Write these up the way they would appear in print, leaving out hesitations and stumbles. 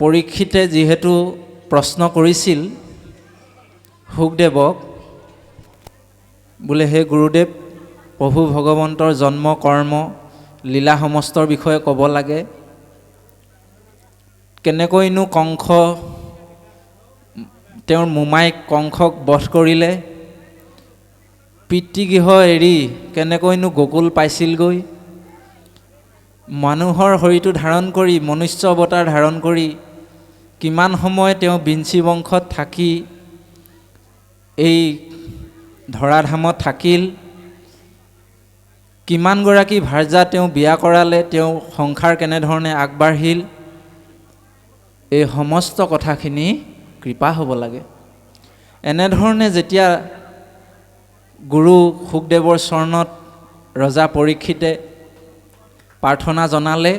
পৰীক্ষিতে যিহেতু প্ৰশ্ন কৰিছিল শুকদেৱক, বোলে হে গুৰুদেৱ, প্ৰভু ভগৱন্তৰ জন্ম কৰ্ম লীলা সমস্তৰ বিষয়ে ক'ব লাগে, কেনেকৈনো কংস তেওঁৰ মোমাইক কংসক বধ কৰিলে, পিতৃগৃহ এৰি কেনেকৈনো গকুল পাইছিলগৈ, মানুহৰ শৰীৰটো ধাৰণ কৰি মনুষ্য অৱতাৰ ধাৰণ কৰি কিমান সময় তেওঁ বিঞ্চি বংশত থাকি এই ধৰাধামত থাকিল, কিমানগৰাকী ভাৰ্যা তেওঁ বিয়া কৰালে, তেওঁ সংসাৰ কেনেধৰণে আগবাঢ়িল, এই সমস্ত কথাখিনি কৃপা হ'ব লাগে। এনেধৰণে যেতিয়া গুৰু শুকদেৱৰ চৰণত ৰজা পৰীক্ষিতে প্ৰাৰ্থনা জনালে,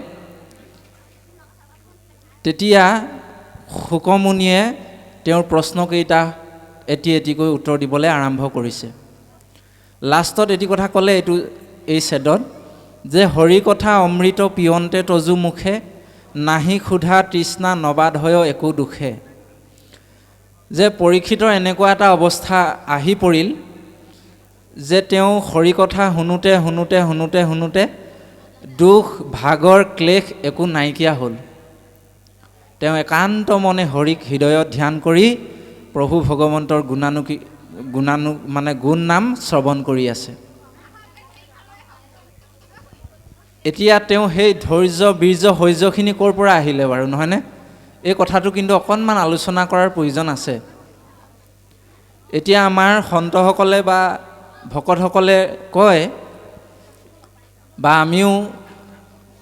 তেতিয়া শুকমুনিয়ে তেওঁৰ প্ৰশ্নকেইটা এটি এটিকৈ উত্তৰ দিবলৈ আৰম্ভ কৰিছে। লাষ্টত এটি কথা ক'লে এই ছেদত, যে হৰি কথা অমৃত পিয়ন্তে তজু মুখে, নাহি ক্ষুধা তৃষ্ণা নবাধয় একো দুখে। যে পৰীক্ষিতৰ এনেকুৱা এটা অৱস্থা আহি পৰিল যে তেওঁ হৰি কথা শুনোতে শুনোতে শুনোতে শুনোতে দুখ ভাগৰ ক্লেশ একো নাইকিয়া হ'ল। তেওঁ একান্ত মনে হৰিক হৃদয়ত ধ্যান কৰি প্ৰভু ভগৱন্তৰ গুণ নাম শ্ৰৱণ কৰি আছে। এতিয়া তেওঁ সেই ধৈৰ্য বীৰ্য শৌৰ্যখিনি ক'ৰ পৰা আহিলে বাৰু, নহয়নে? এই কথাটো কিন্তু অকণমান আলোচনা কৰাৰ প্ৰয়োজন আছে। এতিয়া আমাৰ সন্তসকলে বা ভকতসকলে কয়, বা আমিও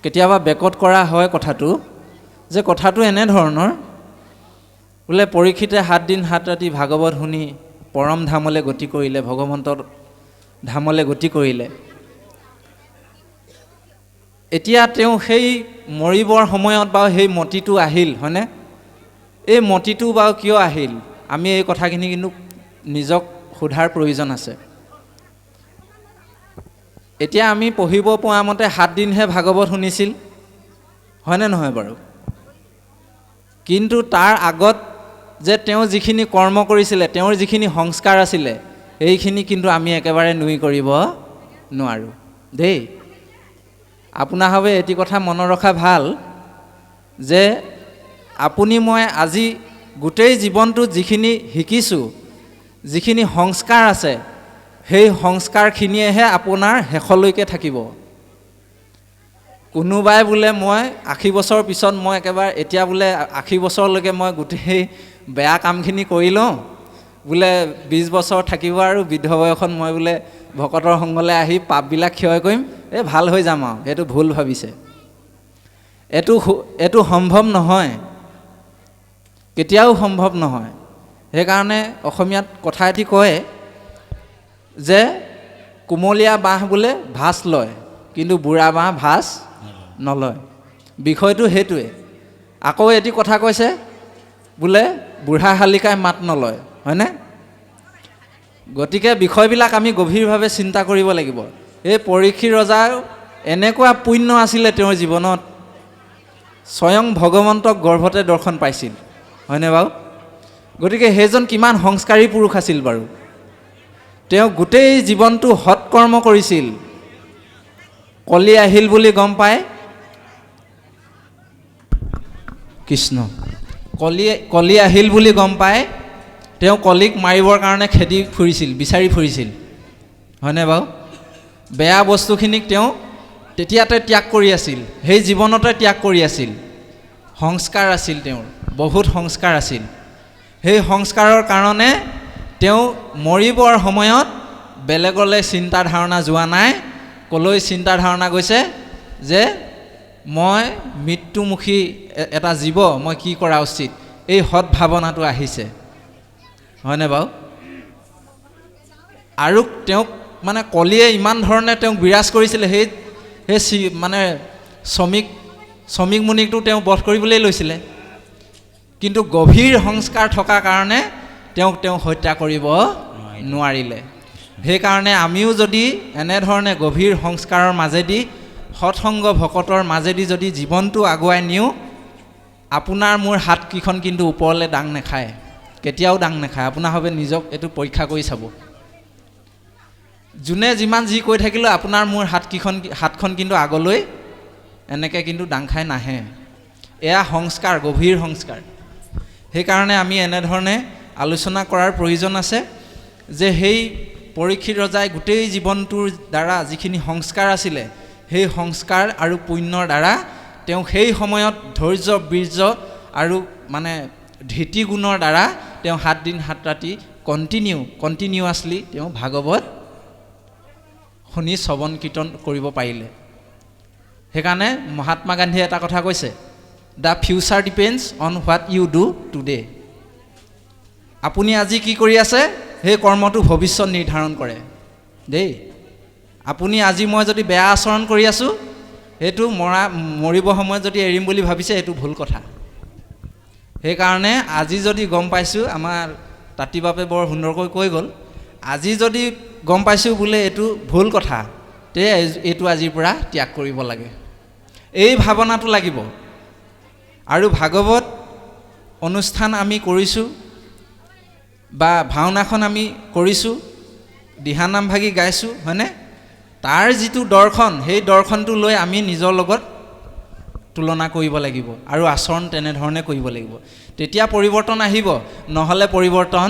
কেতিয়াবা বেকত কৰা হয় কথাটো, যে কথাটো এনেধৰণৰ, বোলে পৰীক্ষিতে 7 দিন 7 ৰাতি ভাগৱত শুনি পৰম ধামলৈ গতি কৰিলে, ভগৱন্তৰ ধামলৈ গতি কৰিলে। এতিয়া তেওঁ সেই মৰিবৰ সময়ত বাৰু সেই মতিটো আহিল, হয়নে? এই মতিটো বাৰু কিয় আহিল, আমি এই কথাখিনি কিন্তু নিজক সোধাৰ প্ৰয়োজন আছে। এতিয়া আমি পঢ়িব পোৱা মতে 7 দিনহে ভাগৱত শুনিছিল, হয়নে নহয় বাৰু? কিন্তু তাৰ আগত যে তেওঁ যিখিনি কৰ্ম কৰিছিলে, তেওঁৰ যিখিনি সংস্কাৰ আছিলে, সেইখিনি কিন্তু আমি একেবাৰে নুই কৰিব নোৱাৰোঁ দেই। আপোনাৰ বাবে এটি কথা মনত ৰখা ভাল, যে আপুনি মই আজি গোটেই জীৱনটোত যিখিনি শিকিছোঁ, যিখিনি সংস্কাৰ আছে, সেই সংস্কাৰখিনিয়েহে আপোনাৰ শেষলৈকে থাকিব। কোনোবাই বোলে মই 80 বছৰ পিছত মই একেবাৰে এতিয়া বোলে 80 বছৰলৈকে মই গোটেই বেয়া কামখিনি কৰি লওঁ, বোলে 20 বছৰ থাকিব আৰু বৃদ্ধ বয়সত মই বোলে ভকতৰ সংগলৈ আহি পাপবিলাক ক্ষয় কৰিম, এই ভাল হৈ যাম আৰু, সেইটো ভুল ভাবিছে। এইটো সম্ভৱ নহয়, কেতিয়াও সম্ভৱ নহয়। সেইকাৰণে অসমীয়াত কথা এটি কয় যে কুমলীয়া বাঁহ বোলে ভাঁজ লয়, কিন্তু বুঢ়া বাঁহ ভাঁজ নলয়। বিষয়টো সেইটোৱে। আকৌ এটি কথা কৈছে বোলে বুঢ়া শালিকাই মাত নলয়, হয়নে? গতিকে বিষয়বিলাক আমি গভীৰভাৱে চিন্তা কৰিব লাগিব। এই পৰীক্ষিত ৰজাৰ এনেকুৱা পুণ্য আছিলে তেওঁৰ জীৱনত, স্বয়ং ভগৱন্তক গৰ্ভতে দৰ্শন পাইছিল, হয়নে বাৰু? গতিকে সেইজন কিমান সংস্কাৰী পুৰুষ আছিল বাৰু। তেওঁ গোটেই জীৱনটো সৎকৰ্ম কৰিছিল। কলি আহিল বুলি গম পায়, কৃষ্ণ কলি আহিল বুলি গম পায়, তেওঁ কলিক মাৰিবৰ কাৰণে খেদি ফুৰিছিল, বিচাৰি ফুৰিছিল, হয়নে বাৰু? বেয়া বস্তুখিনিক তেওঁ তেতিয়াতে ত্যাগ কৰি আছিল, সেই জীৱনতে ত্যাগ কৰি আছিল। সংস্কাৰ আছিল তেওঁৰ, বহুত সংস্কাৰ আছিল। সেই সংস্কাৰৰ কাৰণে তেওঁ মৰিবৰ সময়ত বেলেগলৈ চিন্তা ধাৰণা যোৱা নাই। ক'লৈ চিন্তা ধাৰণা গৈছে, যে মই মৃত্যুমুখী এটা জীৱ, মই কি কৰা উচিত, এই সৎভাৱনাটো আহিছে, হয়নে বাৰু? আৰু তেওঁক মানে কলিয়ে ইমান ধৰণে তেওঁক বিৰাজ কৰিছিলে, সেই মানে শ্ৰমিক মুনিকটো তেওঁ বধ কৰিবলৈ লৈছিলে, কিন্তু গভীৰ সংস্কাৰ থকাৰ কাৰণে তেওঁ হত্যা কৰিব নোৱাৰিলে। সেইকাৰণে আমিও যদি এনেধৰণে গভীৰ সংস্কাৰৰ মাজেদি, সৎসংগ ভকতৰ মাজেদি যদি জীৱনটো আগুৱাই নিওঁ, আপোনাৰ মোৰ হাতকেইখন কিন্তু ওপৰলৈ দাং নাখায়, কেতিয়াও দাং নাখায়। আপোনাৰ হবে নিজক এইটো পৰীক্ষা কৰি চাব। যোনে যিমান যি কৈ থাকিলেও আপোনাৰ মোৰ হাতখন কিন্তু আগলৈ এনেকৈ কিন্তু দাং খাই নাহে। এয়া সংস্কাৰ, গভীৰ সংস্কাৰ। সেইকাৰণে আমি এনেধৰণে আলোচনা কৰাৰ প্ৰয়োজন আছে যে সেই পৰীক্ষিত ৰজাই গোটেই জীৱনটোৰ দ্বাৰা যিখিনি সংস্কাৰ আছিলে, সেই সংস্কাৰ আৰু পুণ্যৰ দ্বাৰা তেওঁ সেই সময়ত ধৈৰ্য, বীৰ্য আৰু মানে ধীতি গুণৰ দ্বাৰা তেওঁ 7 দিন 7 ৰাতি কণ্টিনিউৱাছলি তেওঁ ভাগৱত শুনি শ্ৰৱণ কীৰ্তন কৰিব পাৰিলে। সেইকাৰণে মহাত্মা গান্ধীয়ে এটা কথা কৈছে, the future depends on what you do today. আপুনি আজি কি কৰি আছে সেই কৰ্মটো ভৱিষ্যত নিৰ্ধাৰণ কৰে দেই। আপুনি আজি মই যদি বেয়া আচৰণ কৰি আছোঁ, সেইটো মৰিব সময়ত যদি এৰিম বুলি ভাবিছে, সেইটো ভুল কথা। সেইকাৰণে আজি যদি গম পাইছোঁ, আমাৰ তাঁতীবাপে বৰ সুন্দৰকৈ কৈ গ'ল, আজি যদি গম পাইছোঁ বোলে এইটো ভুল কথা, তে এইটো আজিৰ পৰা ত্যাগ কৰিব লাগে, এই ভাৱনাটো লাগিব। আৰু ভাগৱত অনুষ্ঠান আমি কৰিছোঁ বা ভাওনাখন আমি কৰিছোঁ, দিহানাম ভাগি গাইছোঁ, হয়নে? তাৰ যিটো দৰ্শন, সেই দৰ্শনটো লৈ আমি নিজৰ লগত তুলনা কৰিব লাগিব আৰু আচৰণ তেনেধৰণে কৰিব লাগিব। তেতিয়া পৰিৱৰ্তন আহিব, নহ'লে পৰিৱৰ্তন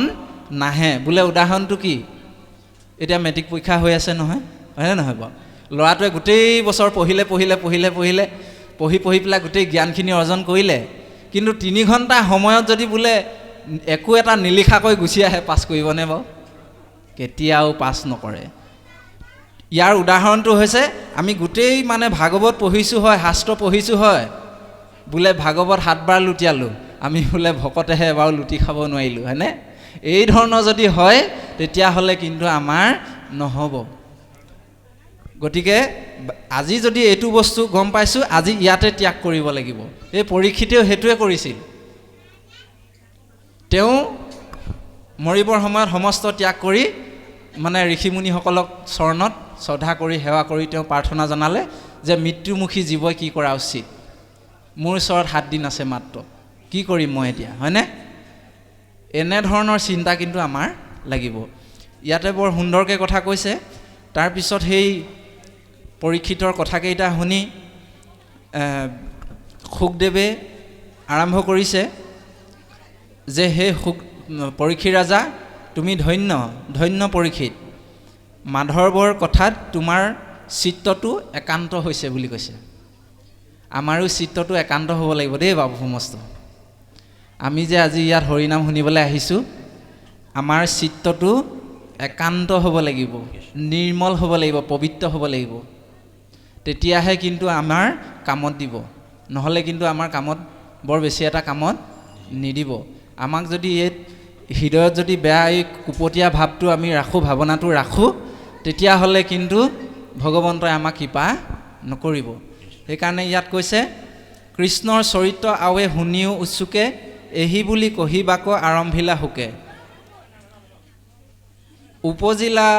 নাহে। বোলে উদাহৰণটো কি, এতিয়া মেট্ৰিক পৰীক্ষা হৈ আছে নহয়, হয়নে নহয় বাৰু? ল'ৰাটোৱে গোটেই বছৰ পঢ়ি পেলাই গোটেই জ্ঞানখিনি অৰ্জন কৰিলে, কিন্তু 3 ঘণ্টা সময়ত যদি বোলে একো এটা নিলিখাকৈ গুচি আহে, পাছ কৰিবনে বাৰু? কেতিয়াও পাছ নকৰে। ইয়াৰ উদাহৰণটো হৈছে, আমি গোটেই মানে ভাগৱত পঢ়িছোঁ হয়, শাস্ত্ৰ পঢ়িছোঁ হয়, বোলে ভাগৱত 7 বাৰ লুটিয়ালোঁ, আমি বোলে ভকতেহে এবাৰো লুটি খাব নোৱাৰিলোঁ, হয়নে? এই ধৰণৰ যদি হয়, তেতিয়াহ'লে কিন্তু আমাৰ নহ'ব। গতিকে আজি যদি এইটো বস্তু গম পাইছোঁ, আজি ইয়াতে ত্যাগ কৰিব লাগিব। এই পৰীক্ষিতেও সেইটোৱে কৰিছিল। তেওঁ মৰিবৰ সময়ত সমস্ত ত্যাগ কৰি মানে ঋষিমুনিসকলক চৰণত শ্ৰদ্ধা কৰি সেৱা কৰি তেওঁ প্ৰাৰ্থনা জনালে যে মৃত্যুমুখী জীৱই কি কৰা উচিত, মোৰ ওচৰত 7 দিন আছে মাত্ৰ, কি কৰিম মই এতিয়া, হয়নে? এনেধৰণৰ চিন্তা কিন্তু আমাৰ লাগিব। ইয়াতে বৰ সুন্দৰকৈ কথা কৈছে। তাৰপিছত সেই পৰীক্ষিতৰ কথাকেইটা শুনি শুকদেৱে আৰম্ভ কৰিছে যে হে পৰীক্ষিত ৰাজা, তুমি ধন্য ধন্য পৰীক্ষিত, মাধৱৰ কথাত তোমাৰ চিত্তটো একান্ত হৈছে বুলি কৈছে। আমাৰো চিত্তটো একান্ত হ'ব লাগিব দেই বাবু সমস্ত। আমি যে আজি ইয়াত হৰিনাম শুনিবলৈ আহিছোঁ, আমাৰ চিত্তটো একান্ত হ'ব লাগিব, নিৰ্মল হ'ব লাগিব, পবিত্ৰ হ'ব লাগিব। তেতিয়াহে কিন্তু আমাৰ কামত দিব, নহ'লে কিন্তু আমাৰ কামত বৰ বেছি এটা কামত নিদিব। আমাক যদি এই হৃদয়ত যদি বেয়া এই কুপটীয়া ভাৱটো আমি ৰাখোঁ, ভাৱনাটো ৰাখোঁ, তেতিয়াহ'লে কিন্তু ভগৱন্তই আমাক কৃপা নকৰিব। সেইকাৰণে ইয়াত কৈছে, কৃষ্ণৰ চৰিত্ৰ আৱে শুনিও উৎসুকে, এহি বুলি কহিবাক আৰম্ভিলা শোকে। উপজিলা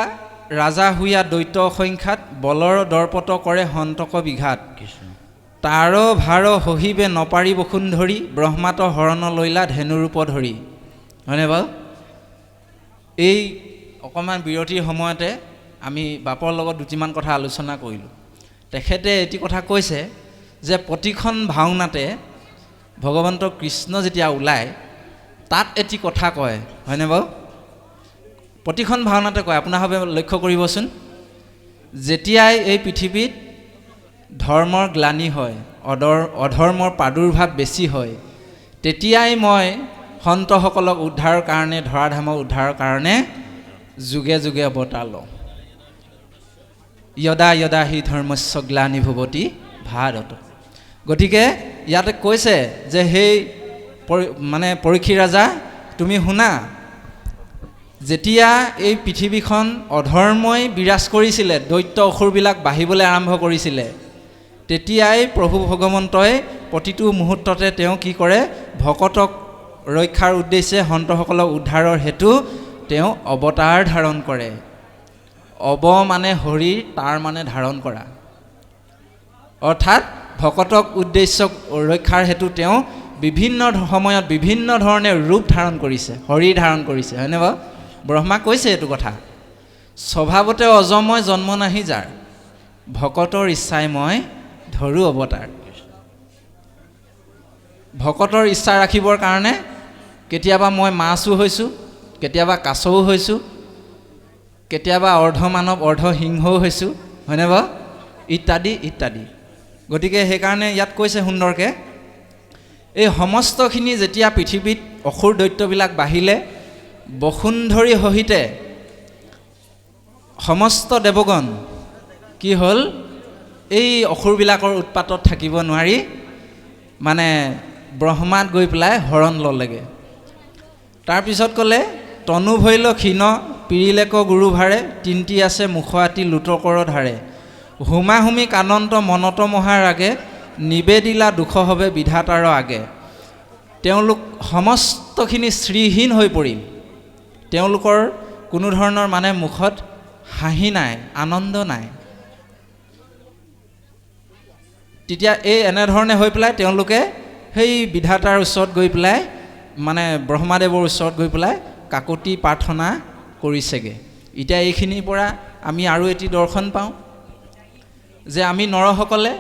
ৰাজা হুয়া দৈত্য অসংখ্যাত, বলৰ দৰ্পত কৰে হন্তক বিঘাত। তাৰ ভাৰ সহিবে নপাৰি বসুন্ধৰি, ব্ৰহ্মাত হৰণ লৈলা ধেনুৰূপ ধৰি। হয়নে বাৰু? এই অকণমান বিৰতিৰ সময়তে আমি বাপৰ লগত দুটিমান কথা আলোচনা কৰিলোঁ। তেখেতে এটি কথা কৈছে যে প্ৰতিখন ভাওনাতে ভগৱন্ত কৃষ্ণ যেতিয়া ওলায়, তাত এটি কথা কয়, হয়নে বাৰু? প্ৰতিখন ভাওনাতে কয়, আপোনাৰভাৱে লক্ষ্য কৰিবচোন। যেতিয়াই এই পৃথিৱীত ধৰ্মৰ গ্লানি হয়, অধৰ্মৰ প্ৰাদুৰ্ভাৱ বেছি হয়, তেতিয়াই মই সন্তসকলক উদ্ধাৰৰ কাৰণে, ধৰাধামক উদ্ধাৰৰ কাৰণে যুগে যুগে অৱতাৰ লওঁ। যদা যদা হি ধৰ্মস্য গ্লানি ভৱতি ভাৰত। গতিকে ইয়াতে কৈছে যে সেই মানে পৰীক্ষিত ৰাজা, তুমি শুনা, যেতিয়া এই পৃথিৱীখন অধৰ্মই বিৰাজ কৰিছিলে, দৈত্য অসুৰবিলাক বাঢ়িবলৈ আৰম্ভ কৰিছিলে, তেতিয়াই প্ৰভু ভগৱন্তই প্ৰতিটো মুহূৰ্ততে তেওঁ কি কৰে, ভকতক ৰক্ষাৰ উদ্দেশ্যে, সন্তসকলক উদ্ধাৰৰ হেতু তেওঁ অৱতাৰ ধাৰণ কৰে। অৱ মানে হৰি, তাৰ মানে ধাৰণ কৰা, অৰ্থাৎ ভকতক উদ্দেশ্য ৰক্ষাৰ হেতু তেওঁ বিভিন্ন সময়ত বিভিন্ন ধৰণে ৰূপ ধাৰণ কৰিছে, শৰীৰ ধাৰণ কৰিছে, হয়নে বাৰু? ব্ৰহ্মা কৈছে এইটো কথা, স্বভাৱতে অজময় জন্ম নাহি যাৰ, ভকতৰ ইচ্ছাই মই ধৰো অৱতাৰ। ভকতৰ ইচ্ছা ৰাখিবৰ কাৰণে কেতিয়াবা মই মাছো হৈছোঁ, কেতিয়াবা কাছও হৈছোঁ, কেতিয়াবা অৰ্ধমানৱ অৰ্ধ সিংহও হৈছোঁ, হয়নে বাৰু? ইত্যাদি ইত্যাদি। গতিকে সেইকাৰণে ইয়াত কৈছে সুন্দৰকৈ, এই সমস্তখিনি যেতিয়া পৃথিৱীত অসুৰ দৈত্যবিলাক বাঢ়িলে, বসুন্ধৰী সহিতে সমস্ত দেৱগণ কি হ'ল, এই অসুৰবিলাকৰ উৎপাতত থাকিব নোৱাৰি মানে ব্ৰহ্মাত গৈ পেলাই শৰণ ল'লেগৈ। তাৰপিছত ক'লে, তনু ভৈল ক্ষীণ পিৰিলেক গুৰু ভাৰে, তিন্তি আছে মুখআতি লোটকৰ ধাৰে, হুমাহুমি কানন্ত মনত মহাৰ আগে, নিবেদিলা দুখ হবে বিধাতাৰ আগে। তেওঁলোক সমস্তখিনি শ্ৰীহীন হৈ পৰিল, তেওঁলোকৰ কোনো ধৰণৰ মানে মুখত হাঁহি নাই, আনন্দ নাই। তেতিয়া এই এনেধৰণে হৈ পেলাই তেওঁলোকে সেই বিধাতাৰ ওচৰত গৈ পেলাই মানে ব্ৰহ্মাদেৱৰ ওচৰত গৈ পেলাই কাকতি প্ৰাৰ্থনা কৰিছেগৈ। এতিয়া এইখিনিৰ পৰা আমি আৰু এটি দৰ্শন পাওঁ যে আমি নৰসকলে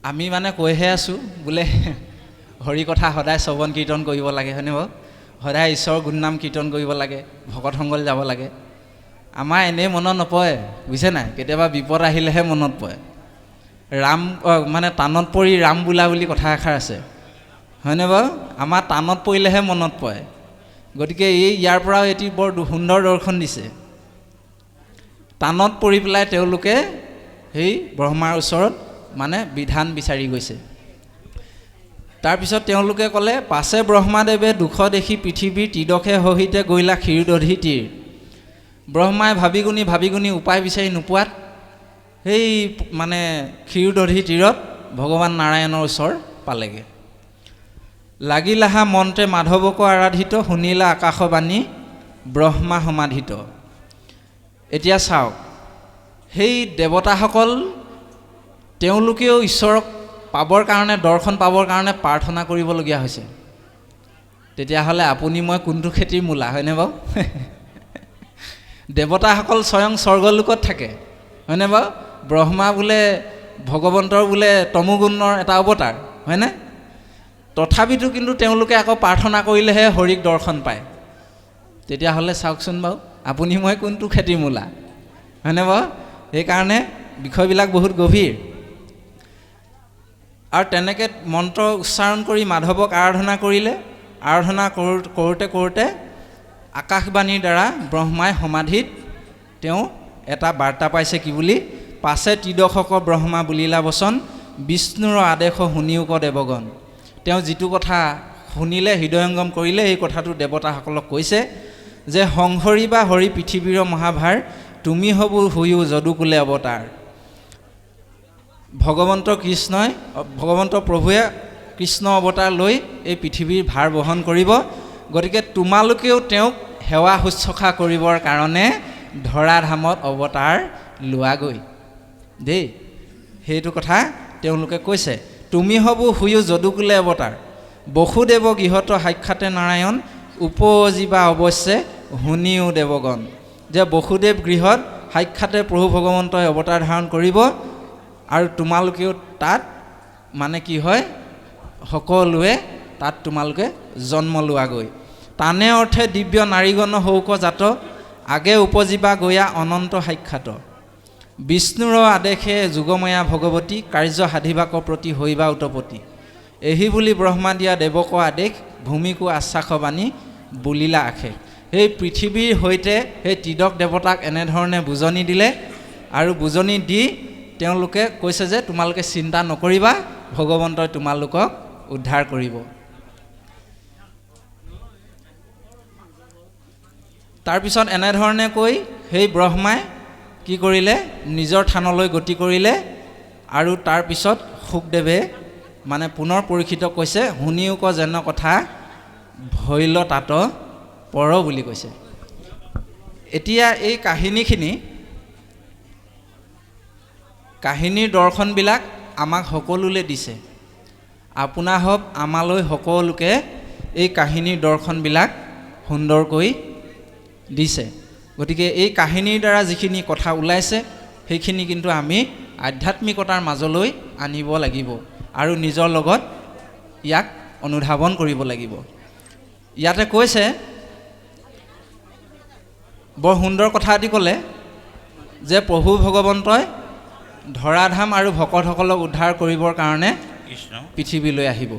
আমি মানে কৈহে আছোঁ বোলে হৰি কথা সদায় শ্ৰৱণ কীৰ্তন কৰিব লাগে, হয়নে বাৰু? সদায় ঈশ্বৰৰ গুণনাম কীৰ্তন কৰিব লাগে, ভকত সংগলৈ যাব লাগে। আমাৰ এনেই মনত নপৰে, বুজিছে নাই? কেতিয়াবা বিপদ আহিলেহে মনত পৰে। ৰাম মানে টানত পৰি ৰাম বোলা বুলি কথা এষাৰ আছে, হয়নে বাৰু? আমাৰ টানত পৰিলেহে মনত পৰে। গতিকে ইয়াৰ পৰাও এটি বৰ সুন্দৰ দৰ্শন দিছে। টানত পৰি পেলাই তেওঁলোকে সেই ব্ৰহ্মাৰ ওচৰত মানে বিধান বিচাৰি গৈছে। তাৰপিছত তেওঁলোকে ক'লে, পাছে ব্ৰহ্মাদেৱে দুখ দেখি পৃথিৱীৰ তিদখে সহিতে গৈলা ক্ষীৰোদধি তীৰ। ব্ৰহ্মাই ভাবি গুণি উপায় বিচাৰি নোপোৱাত সেই মানে ক্ষীৰোদধি তীৰত ভগৱান নাৰায়ণৰ ওচৰ পালেগৈ। লাগিলাহা মন্ত্ৰে মাধৱক আৰাধিত, শুনিলা আকাশবাণী ব্ৰহ্মা সমাধিত। এতিয়া চাওক, সেই দেৱতাসকল তেওঁলোকেও ঈশ্বৰক পাবৰ কাৰণে, দৰ্শন পাবৰ কাৰণে প্ৰাৰ্থনা কৰিবলগীয়া হৈছে। তেতিয়াহ'লে আপুনি মই কোনটো খেতিৰ মূলা, হয়নে বাৰু? দেৱতাসকল স্বয়ং স্বৰ্গলোকত থাকে, হয়নে বাৰু? ব্ৰহ্মা বোলে ভগৱন্তৰ বোলে তমোগুণৰ এটা অৱতাৰ, হয়নে? তথাপিতো কিন্তু তেওঁলোকে আকৌ প্ৰাৰ্থনা কৰিলেহে হৰিক দৰ্শন পায়। তেতিয়াহ'লে চাওকচোন বাৰু, আপুনি মই কোনটো খেতিৰ মূলা, হয়নে বাৰু? সেইকাৰণে বিষয়বিলাক বহুত গভীৰ। আৰু তেনেকৈ মন্ত্ৰ উচ্চাৰণ কৰি মাধৱক আৰাধনা কৰিলে। আৰাধনা কৰোঁতে কৰোঁতে আকাশবাণীৰ দ্বাৰা ব্ৰহ্মাই সমাধিত তেওঁ এটা বাৰ্তা পাইছে, কি বুলি? পাছে তিদশক ব্ৰহ্মা বুলিলা বচন, বিষ্ণুৰ আদেশ শুনিও ক দেৱগণ। তেওঁ যিটো কথা শুনিলে, হৃদয়ংগম কৰিলে, এই কথাটো দেৱতাসকলক কৈছে যে সংহৰি বা হৰি পৃথিৱীৰ মহাভাৰ, তুমি হবো হৈও যদুকুলে অৱতাৰ। ভগৱন্ত প্ৰভুৱে কৃষ্ণ অৱতাৰ লৈ এই পৃথিৱীৰ ভাৰ বহন কৰিব। গতিকে তোমালোকেও তেওঁক সেৱা শুশ্ৰূষা কৰিবৰ কাৰণে ধৰাধামত অৱতাৰ লোৱাগৈ দেই। সেইটো কথা তেওঁলোকে কৈছে। তুমি হবো হৈও যদুকুলে অৱতাৰ, বসুদেৱ গৃহত সাক্ষাতে নাৰায়ণ, উপজীৱা অৱশ্যে শুনিও দেৱগণ। যে বসুদেৱ গৃহত সাক্ষাতে প্ৰভু ভগৱন্তই অৱতাৰ ধাৰণ কৰিব, আৰু তোমালোকেও তাত মানে কি হয়, সকলোৱে তাত তোমালোকে জন্ম লোৱাগৈ। তানে অৰ্থে দিব্য নাৰীগণ হৌক জাত, আগে উপজীৱা গয়া অনন্ত সাক্ষাত। বিষ্ণুৰ আদেশে যুগময়া ভগৱতী, কাৰ্য সাধিবাক প্ৰতি হৈবা উতপতি। এহি বুলি ব্ৰহ্মা দিয়া দেৱক আদেশ, ভূমিকো আশ্বাসবাণী বুলিলা আশে। সেই পৃথিৱীৰ সৈতে সেই তিদক দেৱতাক এনেধৰণে বুজনি দিলে, আৰু বুজনি দি তেওঁলোকে কৈছে যে তোমালোকে চিন্তা নকৰিবা, ভগৱন্তই তোমালোকক উদ্ধাৰ কৰিব। তাৰপিছত এনেধৰণে কৈ সেই ব্ৰহ্মাই কি কৰিলে, নিজৰ থানলৈ গতি কৰিলে। আৰু তাৰপিছত শুকদেৱে মানে পুনৰ পৰীক্ষিত কৈছে, শুনিও ক যেন কথা ভৈল তাত পৰ বুলি কৈছে। এতিয়া এই কাহিনীখিনি কাহিনীৰ দৰ্শনবিলাক আমাক সকলোলৈ দিছে। আপোনা হওক আমালৈ সকলোকে এই কাহিনীৰ দৰ্শনবিলাক সুন্দৰকৈ দিছে। গতিকে এই কাহিনীৰ দ্বাৰা যিখিনি কথা ওলাইছে সেইখিনি কিন্তু আমি আধ্যাত্মিকতাৰ মাজলৈ আনিব লাগিব আৰু নিজৰ লগত ইয়াক অনুধাৱন কৰিব লাগিব। ইয়াতে কৈছে, বৰ সুন্দৰ কথা এটি ক'লে যে প্ৰভু ভগৱন্তই ধৰাধাম আৰু ভকতসকলক উদ্ধাৰ কৰিবৰ কাৰণে পৃথিৱীলৈ আহিব।